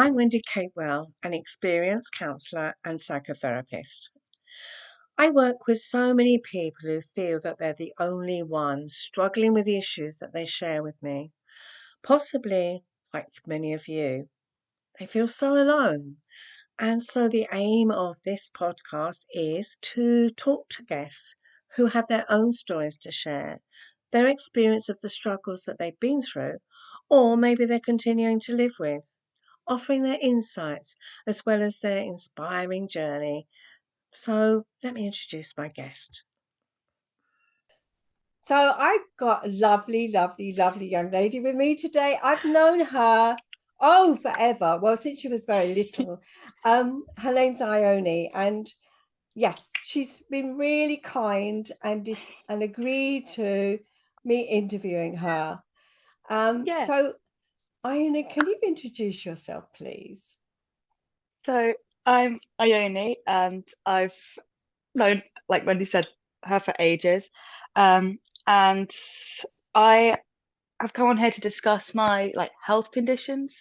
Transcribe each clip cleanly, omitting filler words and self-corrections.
I'm Wendy Capewell, an experienced counsellor and psychotherapist. I work with so many people who feel that they're the only ones struggling with the issues that they share with me. Possibly, like many of you, they feel so alone. And so the aim of this podcast is to talk to guests who have their own stories to share, their experience of the struggles that they've been through, or maybe they're continuing to live with, offering their insights as well as their inspiring journey. So let me introduce my guest. So I've got a lovely, lovely, lovely young lady with me today. I've known her, forever. Well, since she was very little. Her name's Ione, and yes, she's been really kind and agreed to me interviewing her. Yeah. So Ione, can you introduce yourself, please? So I'm Ione, and I've known, like Wendy said, her for ages. And I have come on here to discuss my health conditions,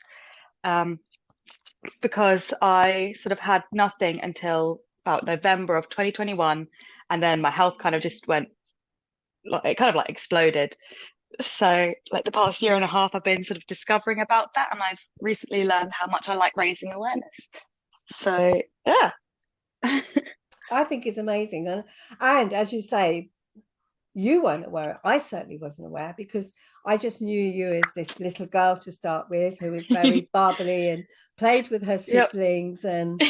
because I sort of had nothing until about November of 2021, and then my health kind of just went, it kind of exploded. So the past year and a half, I've been sort of discovering about that, and I've recently learned how much I like raising awareness. So yeah. I think it's amazing. And as you say, you weren't aware. I certainly wasn't aware because I just knew you as this little girl to start with who was very bubbly and played with her siblings. Yep. And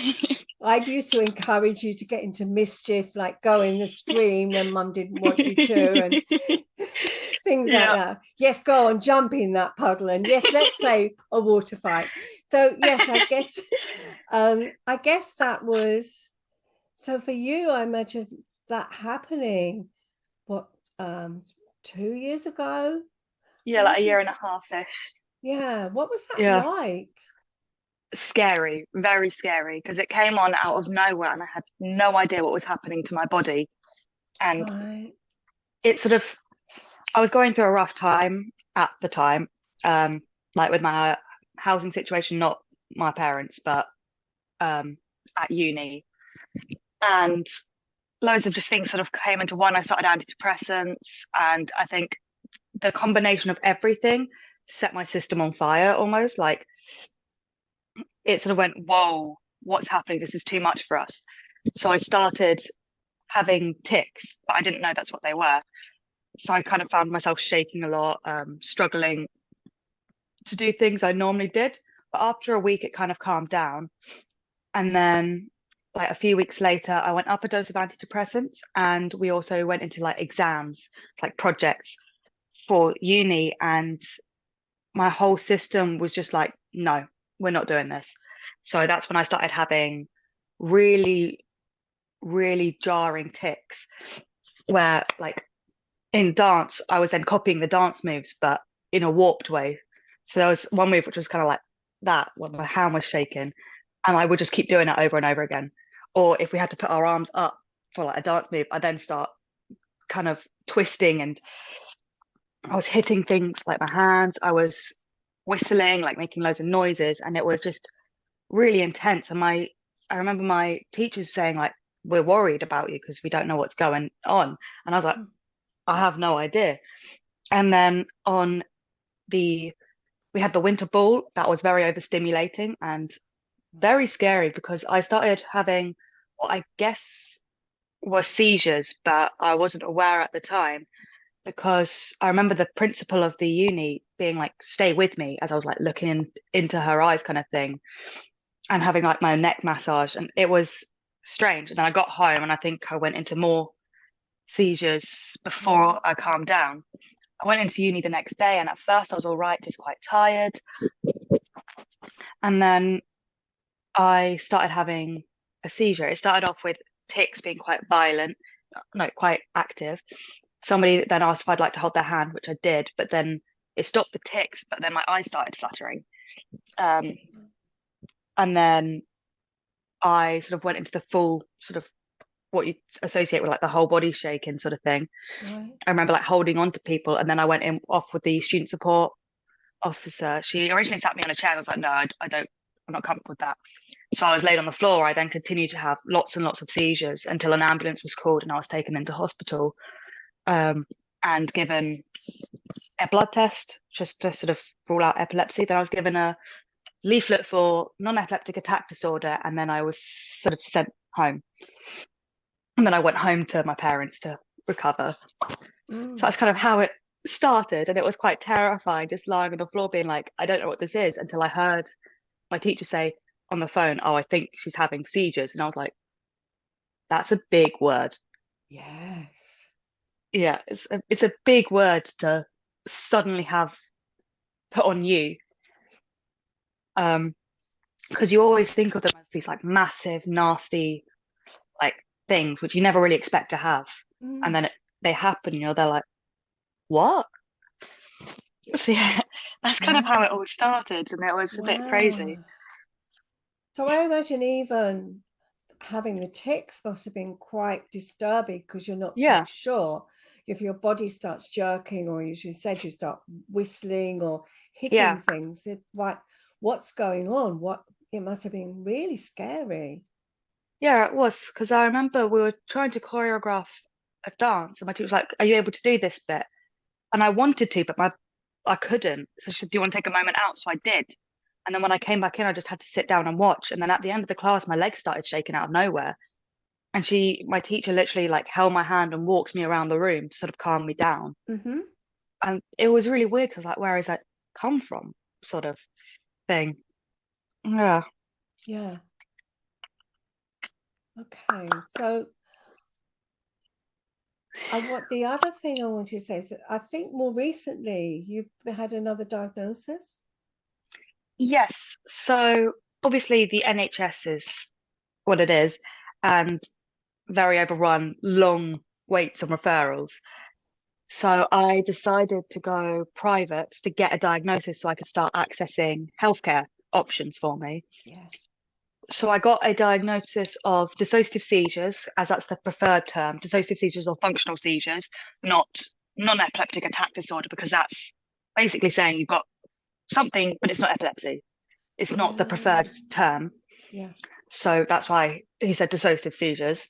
I used to encourage you to get into mischief, like go in the stream when mum didn't want you to, and things like that. Yes, go on, jump in that puddle, and yes, let's play a water fight. So yes, I guess that was, so for you, I imagine that happening, what, 2 years ago? Yeah, like a year and a half-ish. Yeah, what was that like? Scary, very scary, because it came on out of nowhere and I had no idea what was happening to my body. And it sort of, I was going through a rough time at the time, with my housing situation, not my parents, but at uni. And loads of just things sort of came into one. I started antidepressants, and I think the combination of everything set my system on fire almost. Like, it sort of went, whoa, what's happening? This is too much for us. So I started having tics, but I didn't know that's what they were. So I kind of found myself shaking a lot, struggling to do things I normally did. But after a week, it kind of calmed down. And then a few weeks later, I went up a dose of antidepressants, and we also went into exams, projects for uni. And my whole system was just like, no, we're not doing this. So that's when I started having really, really jarring tics where in dance, I was then copying the dance moves, but in a warped way. So there was one move which was kind of like that, when my hand was shaking, and I would just keep doing it over and over again. Or if we had to put our arms up for a dance move, I then start kind of twisting, and I was hitting things like my hands. I was whistling, making loads of noises, and it was just really intense. And I remember my teachers saying we're worried about you because we don't know what's going on. And I was like, I have no idea. And then we had the winter ball that was very overstimulating and very scary, because I started having what I guess were seizures, but I wasn't aware at the time, because I remember the principal of the uni being stay with me, as I was looking into her eyes kind of thing, and having my neck massage, and it was strange. And then I got home, and I think I went into more seizures before I calmed down. I went into uni the next day, and at first I was all right, just quite tired. And then I started having a seizure. It started off with tics being quite violent, no, quite active. Somebody then asked if I'd like to hold their hand, which I did, but then it stopped the tics, but then my eyes started fluttering. And then I sort of went into the full sort of what you associate with the whole body shaking sort of thing. Right. I remember holding on to people, and then I went off with the student support officer. She originally sat me on a chair, and I was like, no, I I'm not comfortable with that. So I was laid on the floor. I then continued to have lots and lots of seizures until an ambulance was called and I was taken into hospital, and given a blood test just to sort of rule out epilepsy. Then I was given a leaflet for non-epileptic attack disorder, and then I was sort of sent home. And then I went home to my parents to recover. So that's kind of how it started. And it was quite terrifying, just lying on the floor being like, I don't know what this is, until I heard my teacher say on the phone, oh, I think she's having seizures. And I was like, that's a big word. Yes. Yeah, it's a big word to suddenly have put on you. Because you always think of them as these like massive, nasty, like things which you never really expect to have. And then they happen, you know, they're like, what? So yeah, that's kind of how it all started, and it was a bit crazy. So I imagine even having the tics must have been quite disturbing, because you're not quite sure if your body starts jerking, or as you said, you start whistling or hitting things. What's going on? It must have been really scary. Yeah, it was, because I remember we were trying to choreograph a dance, and my teacher was like, are you able to do this bit? And I wanted to, but I couldn't. So she said, do you want to take a moment out? So I did. And then when I came back in, I just had to sit down and watch. And then at the end of the class, my legs started shaking out of nowhere. And my teacher literally like held my hand and walked me around the room to sort of calm me down. And it was really weird, because like, where has that come from, sort of thing. Yeah. Okay, so the other thing I want you to say is that I think more recently you've had another diagnosis. Yes. So obviously the NHS is what it is, and very overrun, long waits on referrals. So I decided to go private to get a diagnosis so I could start accessing healthcare options for me. So I got a diagnosis of dissociative seizures, as that's the preferred term, dissociative seizures or functional seizures, not non-epileptic attack disorder, because that's basically saying you've got something, but it's not epilepsy. It's not the preferred term. So that's why he said dissociative seizures.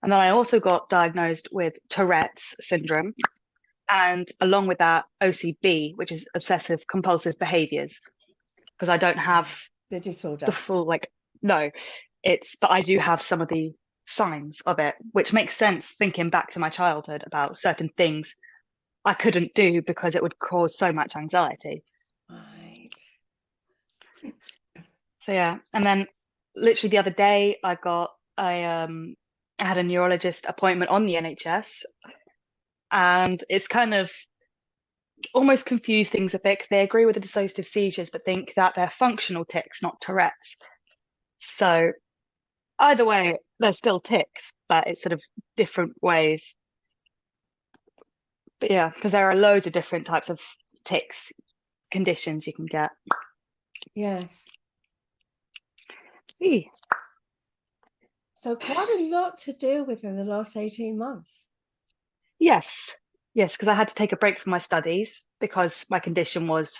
And then I also got diagnosed with Tourette's syndrome, and along with that, OCB, which is obsessive compulsive behaviors, because I don't have the disorder, the full no, but I do have some of the signs of it, which makes sense thinking back to my childhood about certain things I couldn't do because it would cause so much anxiety. Right. So yeah, and then literally the other day I had a neurologist appointment on the NHS, and it's kind of almost confused things a bit, because they agree with the dissociative seizures but think that they're functional tics, not Tourette's. So either way, they're still tics, but it's sort of different ways. But yeah, because there are loads of different types of tics conditions you can get. Yes. Eee. So quite a lot to do within the last 18 months. Yes, because I had to take a break from my studies because my condition was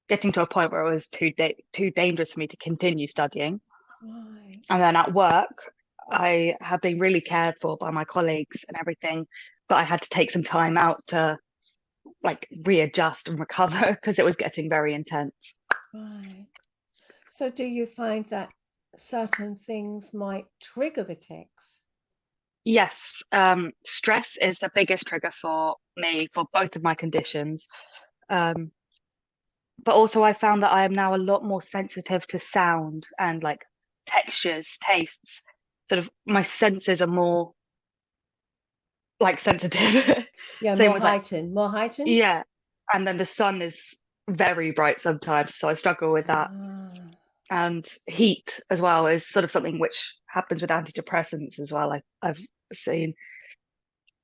getting to a point where it was too dangerous for me to continue studying. Right. And then at work, I have been really cared for by my colleagues and everything, but I had to take some time out to like readjust and recover because it was getting very intense. Right. So do you find that certain things might trigger the tics? Yes, stress is the biggest trigger for me for both of my conditions. But also I found that I am now a lot more sensitive to sound and like textures, tastes. Sort of my senses are more like sensitive. Yeah, Same more with heightened, more heightened. Yeah, and then the sun is very bright sometimes, so I struggle with that. And heat as well is sort of something which happens with antidepressants as well. I've seen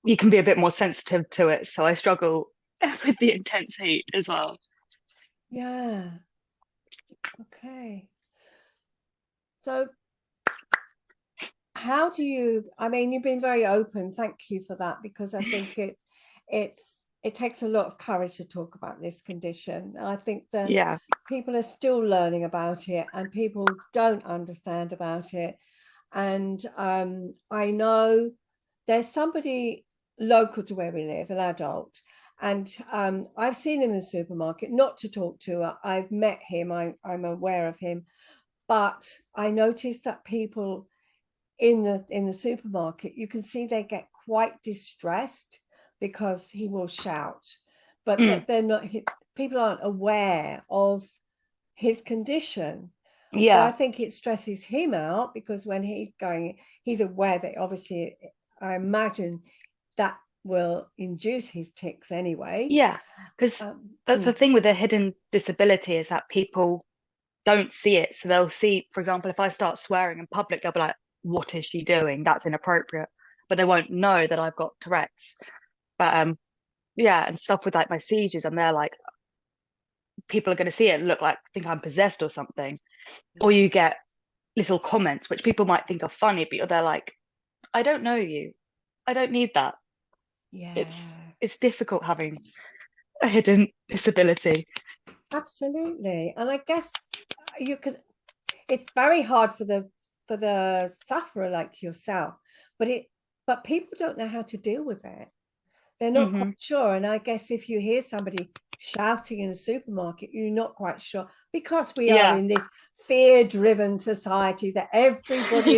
you can be a bit more sensitive to it, so I struggle with the intense heat as well. Yeah. Okay. So how do you, I mean, you've been very open. Thank you for that, because I think it's it takes a lot of courage to talk about this condition. I think that Yeah. people are still learning about it, and people don't understand about it. And I know there's somebody local to where we live, an adult, and I've seen him in the supermarket, not to talk to. I've met him, I'm aware of him, but I noticed that people in the supermarket, you can see they get quite distressed because he will shout, but they're not, people aren't aware of his condition. But I Yeah. think it stresses him out because when he's aware that obviously, I imagine that will induce his tics anyway. Yeah. Because that's the thing with a hidden disability, is that people don't see it. So they'll see, for example, if I start swearing in public, they'll be like, what is she doing? That's inappropriate. But they won't know that I've got Tourette's. But yeah, and stuff with like my seizures, and they're like, people are going to see it and look like, think I'm possessed or something. Or you get little comments which people might think are funny, but they're like, I don't know you. I don't need that. Yeah, It's difficult having a hidden disability. absolutely. And I guess you can, it's very hard for the sufferer like yourself, but people don't know how to deal with it. They're not quite sure. And I guess if you hear somebody shouting in a supermarket, you're not quite sure, because we are Yeah. in this fear-driven society that everybody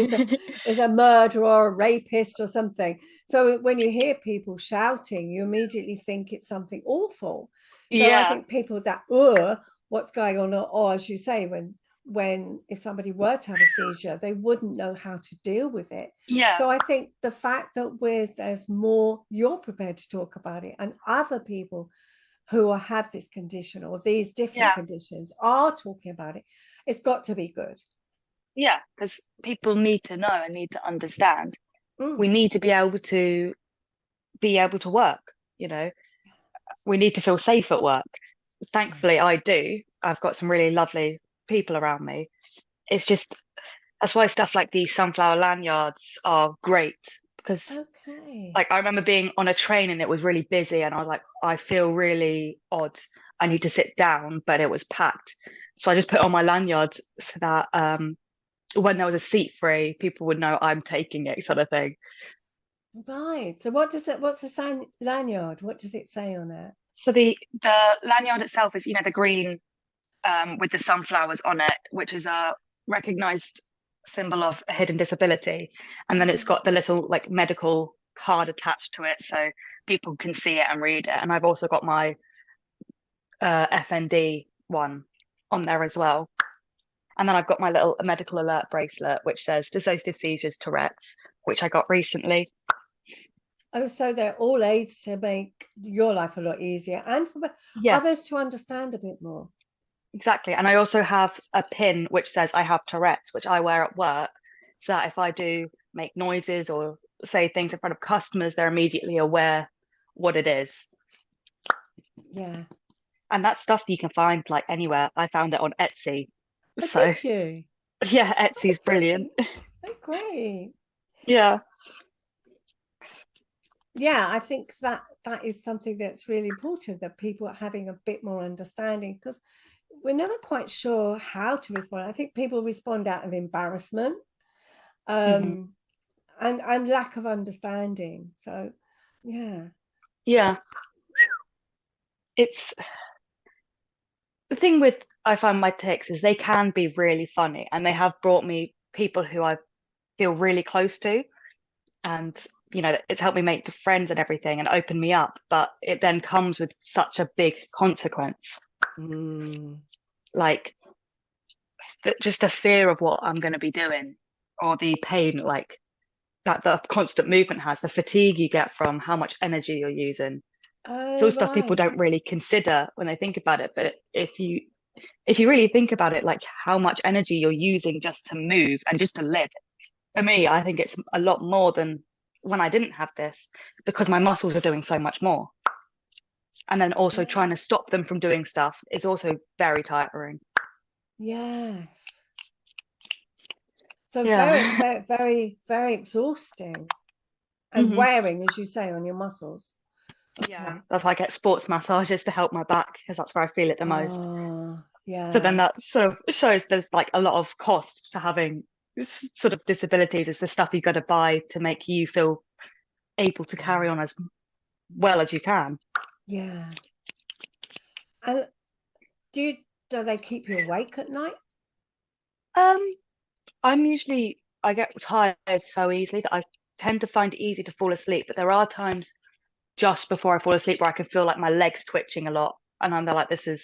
is a murderer or a rapist or something. So when you hear people shouting, you immediately think it's something awful. So I Yeah. think people that, what's going on, or as you say, when if somebody were to have a seizure, they wouldn't know how to deal with it. Yeah. So I think the fact that there's more, you're prepared to talk about it, and other people who have this condition or these different Yeah. conditions are talking about it, it's got to be good. Yeah. Because people need to know and need to understand. We need to be able to work, you know. We need to feel safe at work. Thankfully, I do. I've got some really lovely people around me. It's just, that's why stuff like these sunflower lanyards are great, because Okay. like I remember being on a train and it was really busy and I was like, I feel really odd. I need to sit down, but it was packed. So I just put on my lanyard so that when there was a seat free, people would know I'm taking it, sort of thing. Right. So what's the lanyard? What does it say on that? So the lanyard itself is, the green with the sunflowers on it, which is a recognized symbol of a hidden disability. And then it's got the little like medical card attached to it so people can see it and read it. And I've also got my FND one on there as well. And then I've got my little medical alert bracelet, which says Dissociative Seizures, Tourette's, which I got recently. Oh, so they're all aids to make your life a lot easier and for others to understand a bit more. Exactly. And I also have a pin which says I have Tourette's, which I wear at work, so that if I do make noises or say things in front of customers, they're immediately aware what it is. Yeah. And that stuff you can find like anywhere. I found it on Etsy. Oh, So did you? yeah, Etsy's brilliant. Oh, great. Yeah. Yeah, I think that is something that's really important, that people are having a bit more understanding, because we're never quite sure how to respond. I think people respond out of embarrassment and lack of understanding. So yeah. Yeah. It's the thing with, I find my tics is they can be really funny, and they have brought me people who I feel really close to, and it's helped me make friends and everything and open me up, but it then comes with such a big consequence, like just the fear of what I'm going to be doing, or the pain like that the constant movement has, the fatigue you get from how much energy you're using. It's all Oh, stuff people right. don't really consider when they think about it, but if you really think about it, like how much energy you're using just to move and just to live, for me, I think it's a lot more than when I didn't have this, because my muscles are doing so much more. And then also Yeah. trying to stop them from doing stuff is also very tiring. Yes. So very, Yeah. very, very, very exhausting and wearing, as you say, on your muscles. Yeah, that's why I get sports massages to help my back because that's where I feel it the most. Oh, So then yeah. that sort of shows there's like a lot of cost to having sort of disabilities. It's the stuff you got to buy to make you feel able to carry on as well as you can. Yeah. And do they keep you awake at night? Um, I get tired so easily that I tend to find it easy to fall asleep, but there are times just before I fall asleep where I can feel like my legs twitching a lot. And I'm there like, this is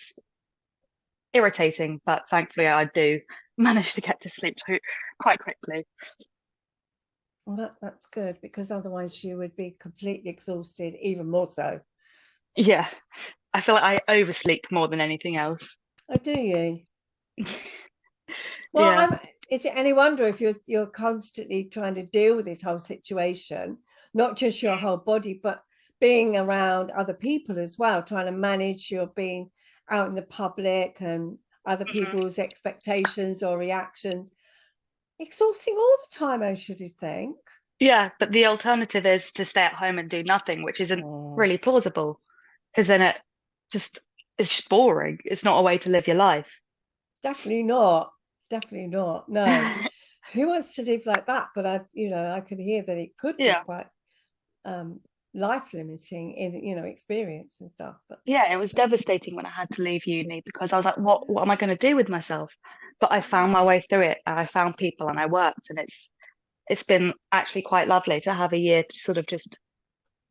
irritating, but thankfully I do manage to get to sleep quite quickly. Well, that's good, because otherwise you would be completely exhausted, even more so. Yeah, I feel like I oversleep more than anything else. Oh, do you? Well, Yeah. is it any wonder if you're constantly trying to deal with this whole situation, not just your whole body, but being around other people as well, trying to manage your being out in the public and other people's expectations or reactions. Exhausting all the time, I should think. Yeah, but the alternative is to stay at home and do nothing, which isn't Oh, really plausible because then it just is boring. It's not a way to live your life. definitely not. Definitely not. No. Who wants to live like that? But I can hear that it could be Yeah. quite um life limiting in experience and stuff. But Yeah, it was devastating when I had to leave uni because I was like, what am I going to do with myself? But I found my way through it and I found people and I worked and it's been actually quite lovely to have a year to sort of just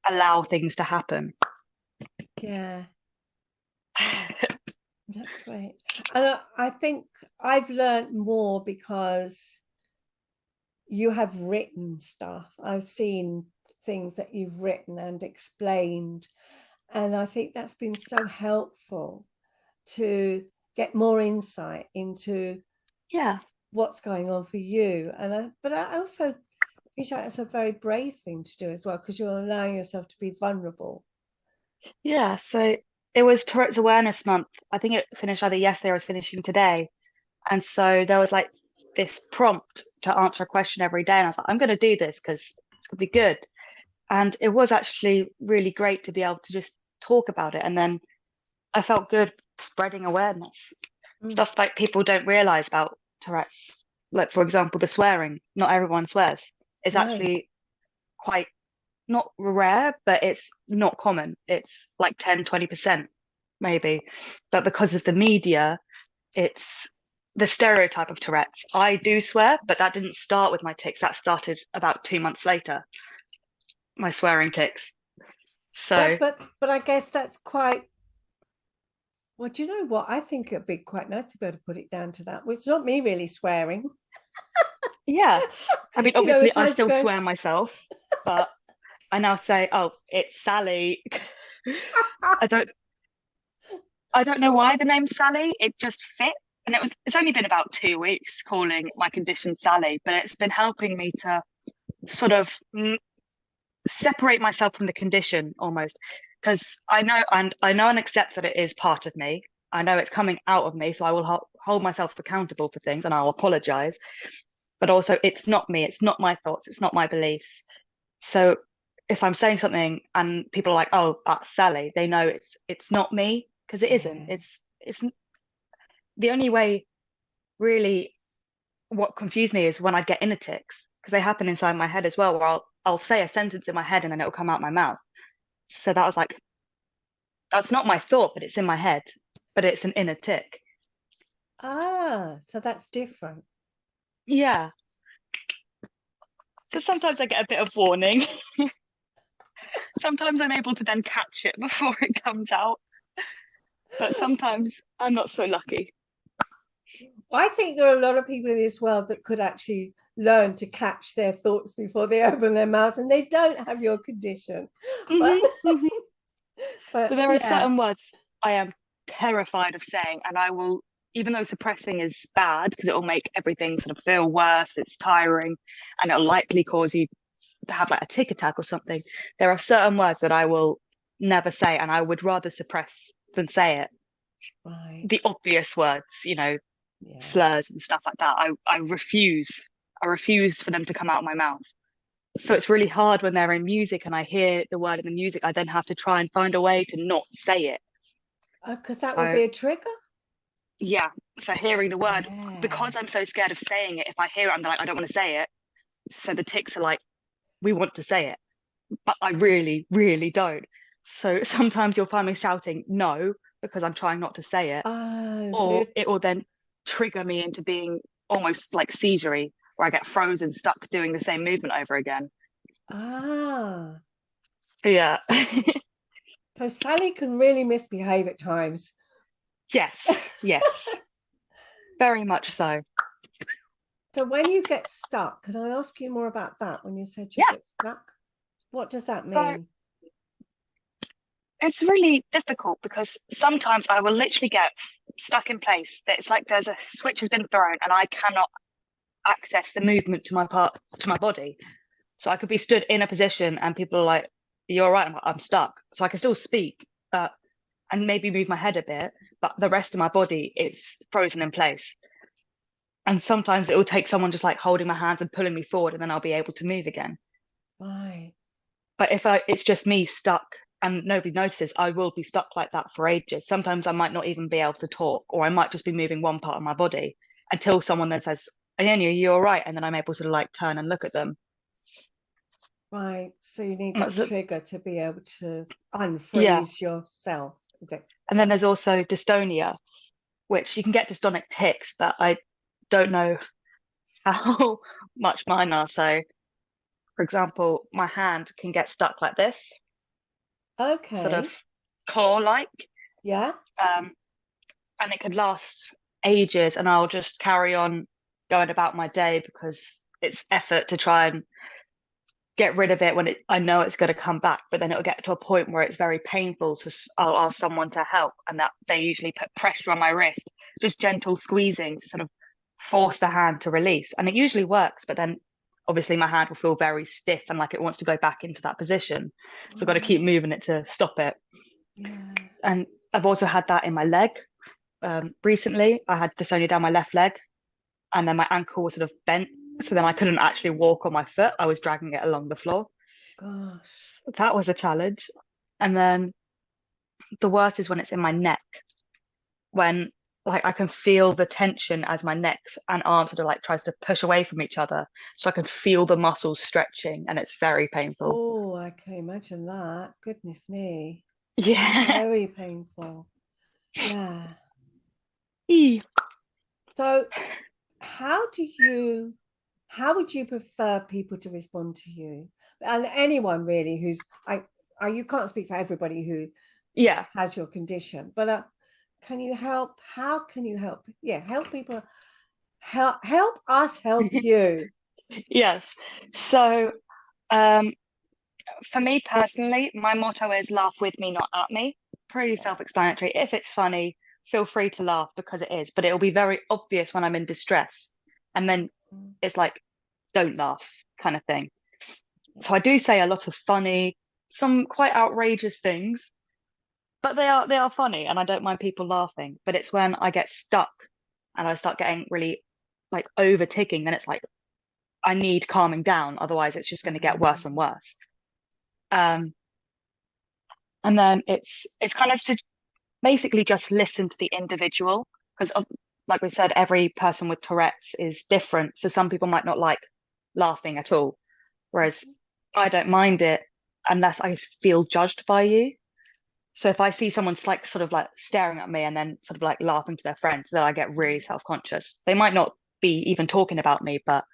allow things to happen. yeah, that's great. And I think I've learned more because you have written stuff. I've seen things that you've written and explained, and I think that's been so helpful to get more insight into Yeah. what's going on for you. But I also appreciate it's a very brave thing to do as well, because you're allowing yourself to be vulnerable. Yeah. So it was Tourette's Awareness Month. I think it finished either yesterday or it's finishing today. And so there was like this prompt to answer a question every day. And I was like, I'm going to do this because it's going to be good. And it was actually really great to be able to just talk about it. And then I felt good spreading awareness, Mm, stuff like people don't realize about Tourette's. Like, for example, the swearing. Not everyone swears. It's no. actually quite not rare, but it's not common. It's like 10, 20% maybe. But because of the media, it's the stereotype of Tourette's. I do swear, but that didn't start with my tics. That started about 2 months later, my swearing tics. So But I guess that's quite, well, do you know what? I think it'd be quite nice to be able to put it down to that. Well, it's not me really swearing. yeah, I mean, At obviously, I times you still go, swear myself, but I now say, "Oh, it's Sally." I don't, I don't know why the name Sally. It just fit, and it's only been about 2 weeks calling my condition Sally, but it's been helping me to sort of separate myself from the condition almost, because I know and accept that it is part of me. I know it's coming out of me, so I will hold myself accountable for things, and I'll apologize. But also, it's not me. It's not my thoughts. It's not my beliefs. So if I'm saying something and people are like, "Oh, that's Sally," they know it's not me because it isn't. yeah, It's the only way really. What confused me is when I get inner tics because they happen inside my head as well, where I'll say a sentence in my head and then it'll come out my mouth. So that was like, that's not my thought, but it's in my head, but it's an inner tic. so that's different. Yeah. So sometimes I get a bit of warning. Sometimes I'm able to then catch it before it comes out, but sometimes I'm not so lucky. I think there are a lot of people in this world that could actually learn to catch their thoughts before they open their mouth, and they don't have your condition. But Hmm. But but there are yeah, certain words I am terrified of saying, and I will, even though suppressing is bad because it will make everything sort of feel worse, it's tiring, and it'll likely cause you to have like a tic attack or something. There are certain words that I will never say, and I would rather suppress than say it. right, The obvious words, yeah. slurs and stuff like that. I refuse. I refuse for them to come out of my mouth. So it's really hard when they're in music and I hear the word in the music, I then have to try and find a way to not say it. Because that would So be a trigger. yeah, so hearing the word, Yeah. because I'm so scared of saying it, if I hear it, I'm like, I don't want to say it. So the tics are like, we want to say it, but I really, really don't. So sometimes you'll find me shouting no because I'm trying not to say it, Oh, so or it will then trigger me into being almost like seisurey, where I get frozen, stuck doing the same movement over again. ah, Yeah. so Sally can really misbehave at times. Yes, yes, very much so. So when you get stuck, can I ask you more about that? When you said you Yeah. get stuck, what does that So mean? it's really difficult because sometimes I will literally get stuck in place. That it's like there's a switch has been thrown and I cannot access the movement to my body. So I could be stood in a position and people are like, "You're right." I'm stuck. So I can still speak, and maybe move my head a bit, but the rest of my body is frozen in place. And sometimes it will take someone just like holding my hands and pulling me forward, and then I'll be able to move again. Right. But if it's just me stuck and nobody notices, I will be stuck like that for ages. Sometimes I might not even be able to talk, or I might just be moving one part of my body until someone then says, Ione, are you all right? And then I'm able to like turn and look at them. Right. So you need that That's it. trigger to be able to Yeah. unfreeze yourself. Is it? And then there's also dystonia, which you can get dystonic tics, but I don't know how much mine are. So, for example, my hand can get stuck like this, sort of Okay. claw-like. Yeah. Um, and it could last ages and I'll just carry on going about my day because it's effort to try and get rid of it when I know it's going to come back, but then it'll get to a point where it's very painful, so I'll ask someone to help, and that they usually put pressure on my wrist, just gentle squeezing to sort of force the hand to release, and it usually works, but then obviously my hand will feel very stiff and like it wants to go back into that position, so I've got to keep moving it to stop it. Yeah. And I've also had that in my leg. Recently I had dystonia down my left leg, and then my ankle was sort of bent, so then I couldn't actually walk on my foot. I was dragging it along the floor. Gosh. That was a challenge. And then the worst is when it's in my neck, when like I can feel the tension as my neck and arm sort of like tries to push away from each other. So I can feel the muscles stretching and it's very painful. Oh, I can imagine that. Goodness me. Yeah. Very painful. Yeah. Eee. So how would you prefer people to respond to you? And anyone really who's you can't speak for everybody who Yeah. has your condition, but can you help? How can you help? Yeah, help people. Help us help you. Yes. So um for me personally, my motto is laugh with me, not at me. Pretty Yeah. self-explanatory. If it's funny, feel free to laugh because it is, but it'll be very obvious when I'm in distress. And then it's like, don't laugh kind of thing. So I do say a lot of funny, some quite outrageous things, but they are funny and I don't mind people laughing. But it's when I get stuck and I start getting really like over ticking, then it's like I need calming down, otherwise it's just going to get worse and worse. Um, and then it's kind of to basically just listen to the individual because like we said, every person with Tourette's is different. So some people might not like laughing at all, whereas I don't mind it unless I feel judged by you. So if I see someone's like sort of like staring at me and then sort of like laughing to their friends, then I get really self-conscious. They might not be even talking about me, but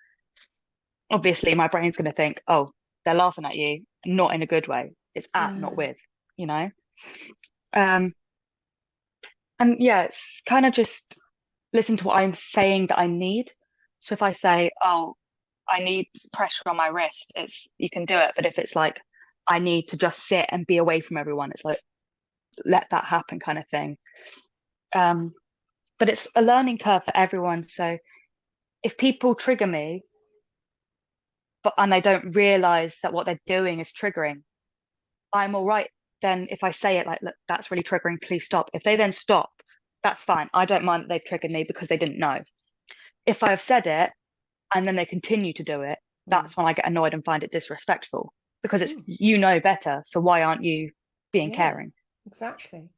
obviously my brain's going to think, oh, they're laughing at you, not in a good way. It's at, not Yeah. with, you know? Um, and yeah, it's kind of just listen to what I'm saying that I need. So if I say, oh, I need pressure on my wrist, it's you can do it. But if it's like I need to just sit and be away from everyone, it's like let that happen kind of thing. Um, but it's a learning curve for everyone. So if people trigger me, but and they don't realize that what they're doing is triggering, I'm all right. Then if I say it like, look, that's really triggering, please stop. If they then stop, that's fine. I don't mind that they've triggered me because they didn't know. If I have said it and then they continue to do it, that's when I get annoyed and find it disrespectful, because it's you know better, so why aren't you being caring? Exactly.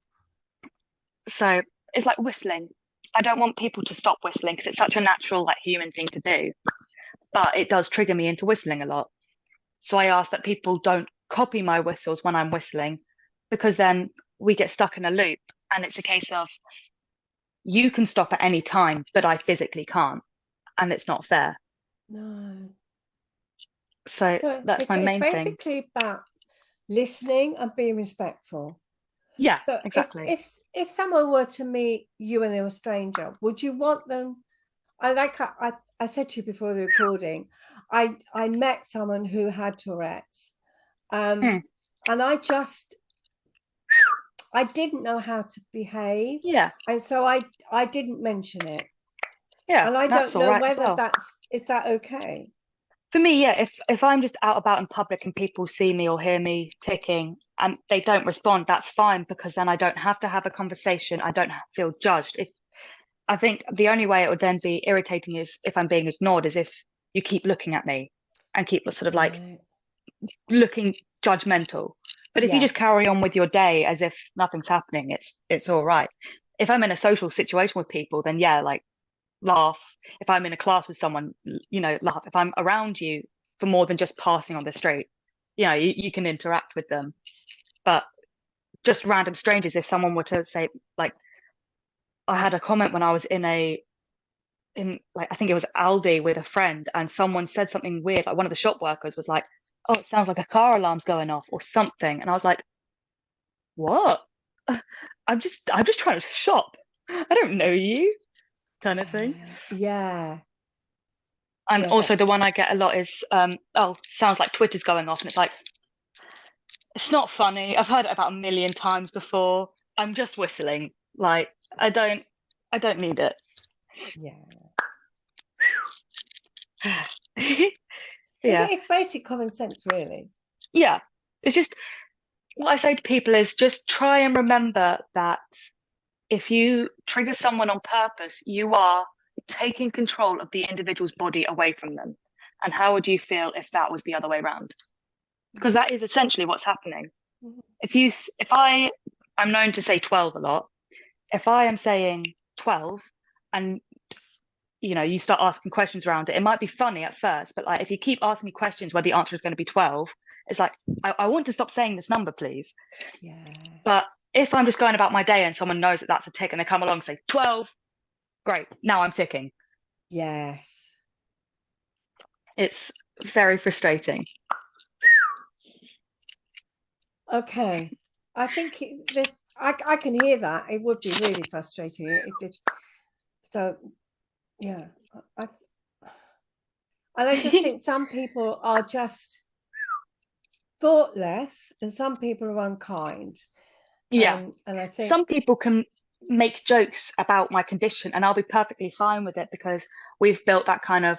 So it's like whistling. I don't want people to stop whistling because it's such a natural, like, human thing to do, but it does trigger me into whistling a lot. So I ask that people don't copy my whistles when I'm whistling, because then we get stuck in a loop, and it's a case of you can stop at any time, but I physically can't, and it's not fair. No. So that's my main it's thing. basically about listening and being respectful. Yeah, So exactly. if someone were to meet you and they were a stranger, would you want them? I said to you before the recording, I met someone who had Tourette's, and I didn't know how to behave, and so I didn't mention it. And I don't know whether is that okay? For me, yeah, if I'm just out about in public and people see me or hear me ticking and they don't respond, that's fine, because then I don't have to have a conversation. I don't feel judged. I think the only way it would then be irritating is if I'm being ignored, is if you keep looking at me and keep sort of like looking judgmental. But if you just carry on with your day as if nothing's happening, it's all right. If I'm in a social situation with people, then yeah, like, laugh. If I'm in a class with someone, laugh. If I'm around you for more than just passing on the street, you can interact with them. But just random strangers, if someone were to say, like, I had a comment when I was in like, I think it was Aldi with a friend, and someone said something weird, like one of the shop workers was like, "Oh, it sounds like a car alarm's going off," or something. And I was like, "What? I'm just trying to shop. I don't know you," kind of thing. Yeah. And also the one I get a lot is, "Oh, sounds like Twitter's going off," and it's like, it's not funny. I've heard it about a million times before. I'm just whistling. Like, I don't need it. Yeah. Yeah. It's basic common sense, really. Yeah. It's just, what I say to people is just try and remember that if you trigger someone on purpose, you are taking control of the individual's body away from them. And how would you feel if that was the other way around? Because that is essentially what's happening. I'm known to say 12 a lot. If I am saying 12 and you start asking questions around it, it might be funny at first, but like, if you keep asking me questions where the answer is going to be 12, it's like, I want to stop saying this number, please. Yeah. But if I'm just going about my day and someone knows that that's a tick and they come along and say 12, great, now I'm ticking. Yes. It's very frustrating. Okay. I think I can hear that. It would be really frustrating. So, yeah. And I just think some people are just thoughtless and some people are unkind. Yeah. And I think some people can make jokes about my condition and I'll be perfectly fine with it, because we've built that kind of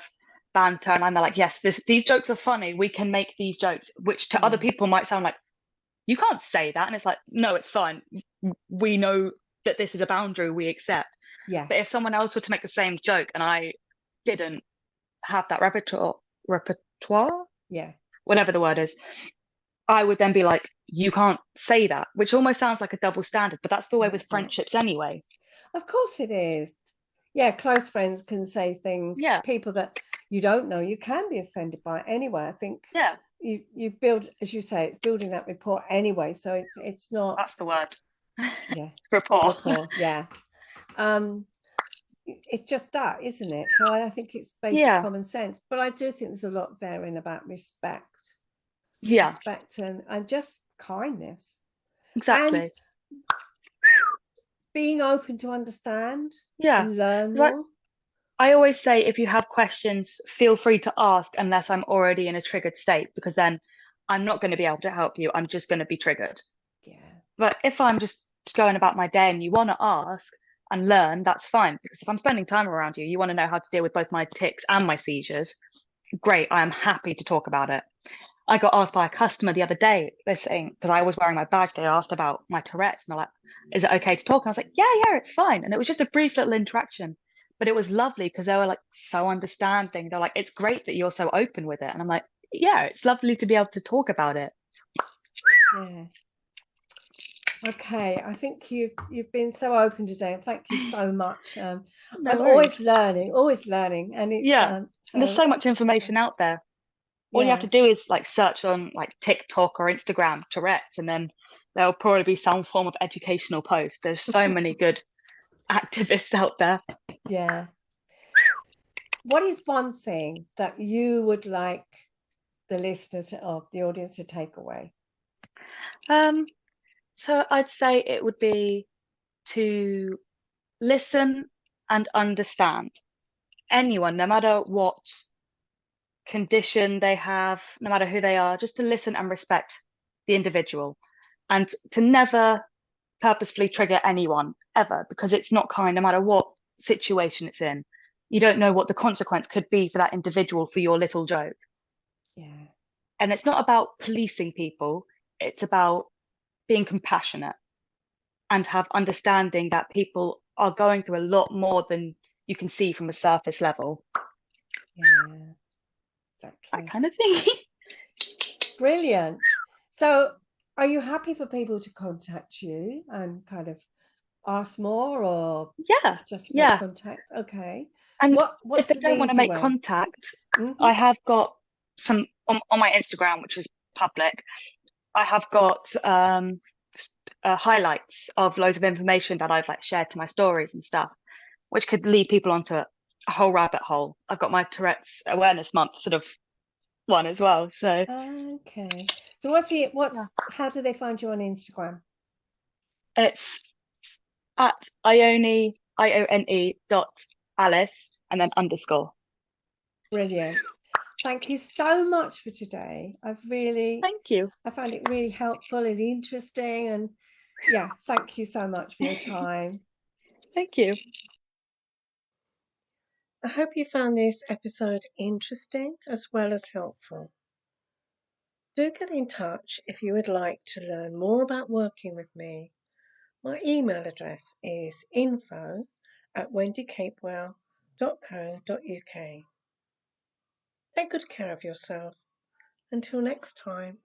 banter, and I'm like, yes, these jokes are funny. We can make these jokes, which to other people might sound like, you can't say that. And it's like, no, it's fine. We know that this is a boundary we accept. Yeah. But if someone else were to make the same joke and I didn't have that repertoire, whatever the word is, I would then be like, you can't say that, which almost sounds like a double standard, but that's the way with friendships anyway. Of course it is. Yeah, close friends can say things. Yeah. People that you don't know, you can be offended by anyway. I think you build, as you say, it's building that rapport anyway. So it's not. That's the word. Yeah. Rapport. Yeah. It's just that, isn't it? So I think it's basic common sense. But I do think there's a lot therein about respect. Yeah. Respect and just kindness. Exactly. And being open to understand and learn more. I always say, if you have questions, feel free to ask, unless I'm already in a triggered state, because then I'm not going to be able to help you. I'm just going to be triggered. Yeah. But if I'm just going about my day and you want to ask and learn, that's fine. Because if I'm spending time around you, you want to know how to deal with both my tics and my seizures, great, I am happy to talk about it. I got asked by a customer the other day, they're saying, because I was wearing my badge, they asked about my Tourette's, and they're like, is it okay to talk? And I was like, yeah, it's fine. And it was just a brief little interaction. But it was lovely because they were like so understanding. They're like, it's great that you're so open with it. And I'm like, yeah, it's lovely to be able to talk about it. Yeah. Okay, I think you've been so open today. Thank you so much. No I'm worries. always learning, and it's Yeah. And there's so much information out there. All you have yeah, to do is like search on like TikTok or Instagram, Tourettes, and then there'll probably be some form of educational post. There's so many good activists out there. yeah. What is one thing that you would like the listener or the audience to take away? So I'd say it would be to listen and understand anyone, no matter what condition they have, no matter who they are, just to listen and respect the individual and to never purposefully trigger anyone ever, because it's not kind, no matter what situation it's in. You don't know what the consequence could be for that individual for your little joke. Yeah, And it's not about policing people, it's about being compassionate and have understanding that people are going through a lot more than you can see from a surface level. yeah, That exactly. kind of thing. Brilliant. So, are you happy for people to contact you and kind of ask more, or Yeah, just make yeah. contact? Okay. And if What's they the don't want to easy make way? contact, Mm-hmm. I have got some on my Instagram, which is public. I have got highlights of loads of information that I've like shared to my stories and stuff, which could lead people onto a whole rabbit hole. I've got my Tourette's Awareness Month sort of one as well. So Okay. So yeah. how do they find you on Instagram? It's at Ione.Alice and then underscore. Brilliant. Thank you so much for today. Thank you. I found it really helpful and interesting. And yeah, thank you so much for your time. Thank you. I hope you found this episode interesting as well as helpful. Do get in touch if you would like to learn more about working with me. My email address is info@wendycapewell.co.uk. Take good care of yourself. Until next time.